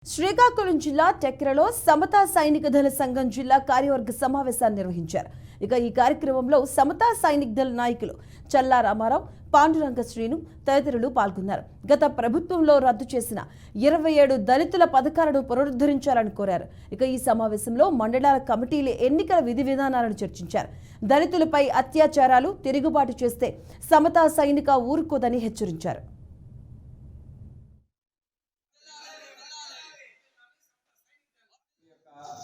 శ్రీకాకుళం జిల్లా టెక్రలో సమతా సైనిక దళ సంఘం జిల్లా కార్యవర్గ సమావేశాన్ని నిర్వహించారు. ఈ కార్యక్రమంలో సమతా సైనిక దళ నాయకులు చల్లా రామారావు, పాండురంగ శ్రీను తదితరులు పాల్గొన్నారు. గత ప్రభుత్వంలో రద్దు చేసిన 27 దళితుల పథకాలను పునరుద్ధరించాలని కోరారు. ఈ సమావేశంలో మండలాల కమిటీల ఎన్నికల విధి విధానాలను చర్చించారు. దళితులపై అత్యాచారాలు, తిరుగుబాటు చేస్తే సమతా సైనిక ఊరుకోదని హెచ్చరించారు.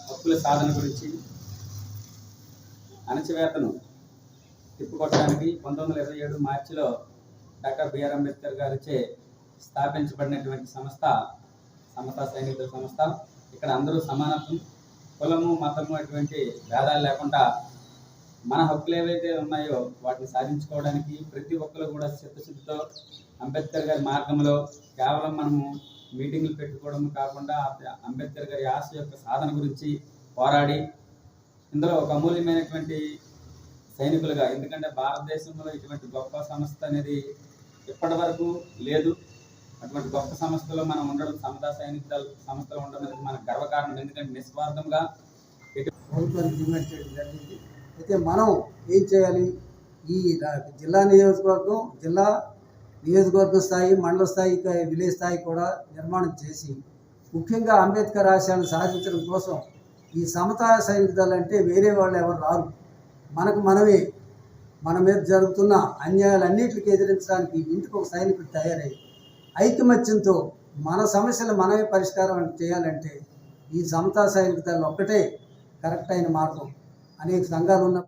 హక్కుల సాధన గురించి అణచివేతను తిప్పుకొట్టడానికి 1927 మార్చిలో డాక్టర్ బిఆర్ అంబేద్కర్ గారిచే స్థాపించబడినటువంటి సంస్థ సమతా సైనిక సంస్థ. ఇక్కడ అందరూ సమానత్వం, కులము, మతము అటువంటి భేదాలు లేకుండా మన హక్కులు ఏవైతే ఉన్నాయో వాటిని సాధించుకోవడానికి ప్రతి ఒక్కరు కూడా చిత్తశుద్ధితో అంబేద్కర్ గారి మార్గంలో కేవలం మనము మీటింగ్లు పెట్టుకోవడం కాకుండా అంబేద్కర్ గారి ఆశ యొక్క సాధన గురించి పోరాడి ఇందులో ఒక అమూల్యమైనటువంటి సైనికులుగా, ఎందుకంటే భారతదేశంలో ఇటువంటి గొప్ప సంస్థ అనేది ఇప్పటి వరకు లేదు. అటువంటి గొప్ప సంస్థలో మనం ఉండడం, సమతా సైనిక దళ సంస్థలో ఉండడం అనేది మనకు గర్వకారణం. ఎందుకంటే నిస్వార్థంగా ప్రభుత్వానికి డిమాండ్ చేయడం జరిగింది. అయితే మనం ఏం చేయాలి? ఈ జిల్లా నియోజకవర్గ స్థాయి, మండల స్థాయి, విలేజ్ స్థాయి కూడా నిర్మాణం చేసి ముఖ్యంగా అంబేద్కర్ ఆశయాలను సాధించడం కోసం ఈ సమతా సైనిక దళం అంటే వేరే వాళ్ళు ఎవరు రారు. మన మీద జరుగుతున్న అన్యాయాలన్నింటికి ఎదిరించడానికి ఇంటికి ఒక సైనికుడు తయారై ఐకమత్యంతో మన సమస్యలు మనమే పరిష్కారం చేయాలంటే ఈ సమతా సైనిక దళం ఒక్కటే కరెక్ట్ అయిన మార్గం. అనేక సంఘాలు ఉన్నప్పుడు